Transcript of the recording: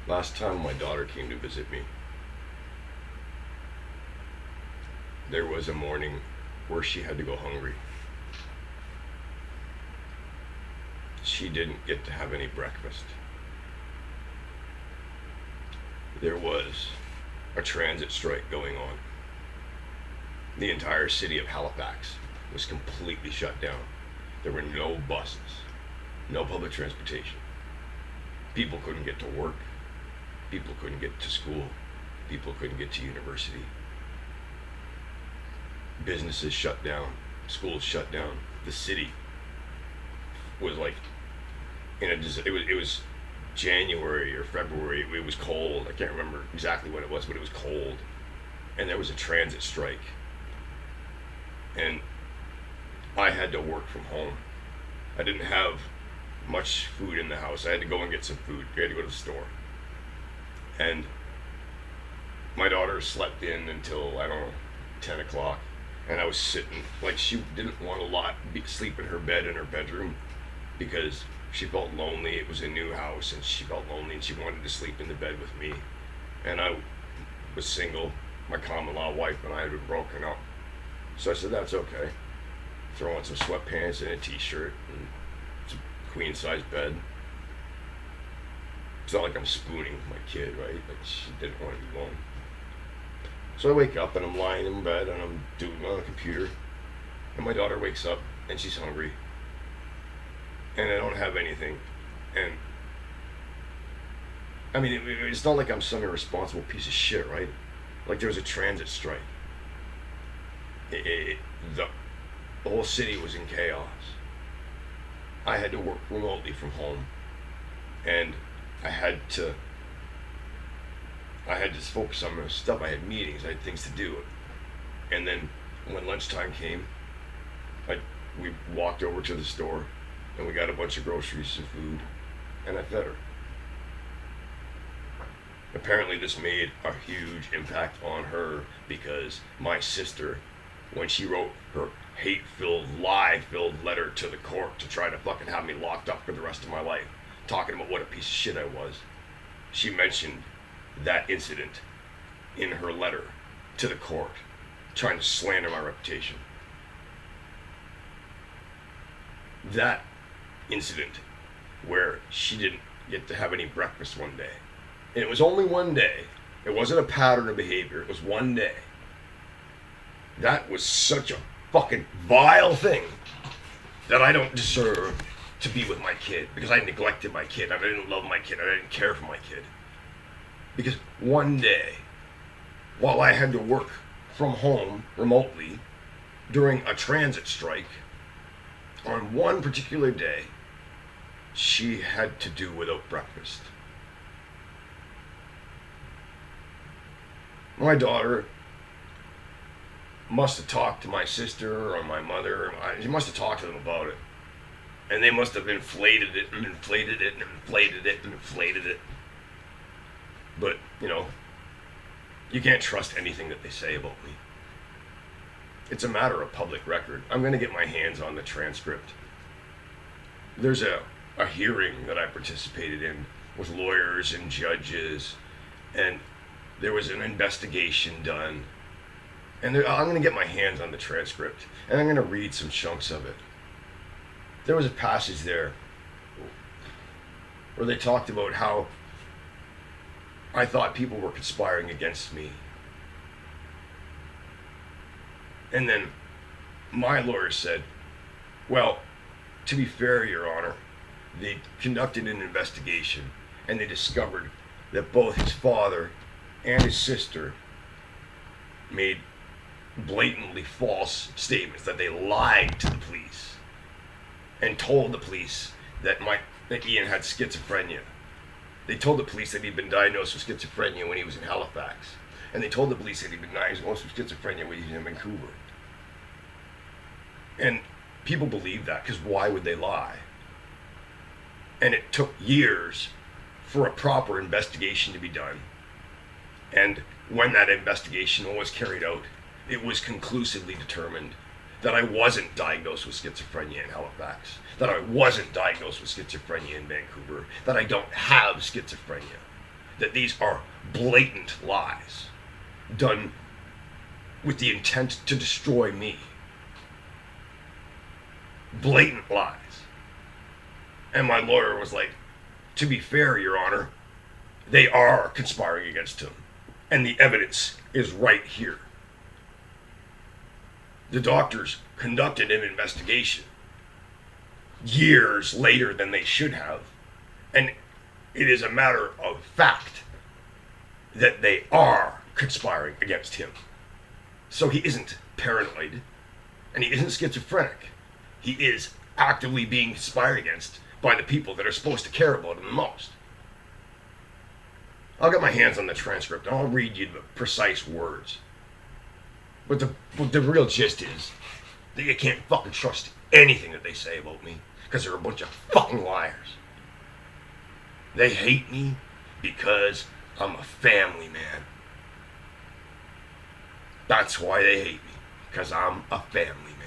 Last time my daughter came to visit me, there was a morning where she had to go hungry. She didn't get to have any breakfast. There was a transit strike going on. The entire city of Halifax was completely shut down. There were no buses, no public transportation. People couldn't get to work. People couldn't get to school. People couldn't get to university. Businesses shut down. Schools shut down. The city was like it was January or February. It was cold. I can't remember exactly when it was, but it was cold. And there was a transit strike. And I had to work from home. I didn't have much food in the house. I had to go and get some food. I had to go to the store. And my daughter slept in until, I don't know, 10 o'clock. And I was sitting, like, she didn't want to sleep in her bed in her bedroom because she felt lonely. It was a new house and she felt lonely and she wanted to sleep in the bed with me. And I was single. My common law wife and I had been broken up. So I said, that's okay. Throw on some sweatpants and a t-shirt and some queen size bed. It's not like I'm spooning my kid, right? Like, she didn't want to be alone. So I wake up and I'm lying in bed and I'm doing on the computer. And my daughter wakes up and she's hungry. And I don't have anything. And I mean, it's not like I'm some irresponsible piece of shit, right? Like, there was a transit strike. The whole city was in chaos. I had to work remotely from home. And I had to focus on my stuff. I had meetings, I had things to do. And then when lunchtime came, we walked over to the store and we got a bunch of groceries and food, and I fed her. Apparently this made a huge impact on her because my sister, when she wrote her hate-filled, lie-filled letter to the court to try to fucking have me locked up for the rest of my life, talking about what a piece of shit I was, she mentioned that incident in her letter to the court, trying to slander my reputation. That incident where she didn't get to have any breakfast one day, and it was only one day, it wasn't a pattern of behavior, it was one day. That was such a fucking vile thing that I don't deserve to be with my kid, because I neglected my kid, I didn't love my kid, I didn't care for my kid. Because one day, while I had to work from home remotely during a transit strike, on one particular day, she had to do without breakfast. My daughter must have talked to my sister or my mother. She must have talked to them about it. And they must have inflated it and inflated it and inflated it and inflated it. But, you know, you can't trust anything that they say about me. It's a matter of public record. I'm going to get my hands on the transcript. There's a hearing that I participated in with lawyers and judges, and there was an investigation done. And I'm going to get my hands on the transcript, and I'm going to read some chunks of it. There was a passage there where they talked about how I thought people were conspiring against me. And then my lawyer said, well, to be fair, Your Honor, they conducted an investigation and they discovered that both his father and his sister made blatantly false statements, that they lied to the police and told the police that Ian had schizophrenia. They told the police that he'd been diagnosed with schizophrenia when he was in Halifax. And they told the police that he'd been diagnosed with schizophrenia when he was in Vancouver. And people believe that, because why would they lie? And it took years for a proper investigation to be done. And when that investigation was carried out, it was conclusively determined that I wasn't diagnosed with schizophrenia in Halifax, that I wasn't diagnosed with schizophrenia in Vancouver, that I don't have schizophrenia, that these are blatant lies done with the intent to destroy me. Blatant lies. And my lawyer was like, to be fair, Your Honor, they are conspiring against him. And the evidence is right here. The doctors conducted an investigation years later than they should have. And it is a matter of fact that they are conspiring against him. So he isn't paranoid and he isn't schizophrenic. He is actively being conspired against by the people that are supposed to care about him the most. I'll get my hands on the transcript and I'll read you the precise words. But the real gist is that you can't fucking trust anything that they say about me because they're a bunch of fucking liars. They hate me because I'm a family man. That's why they hate me, because I'm a family man.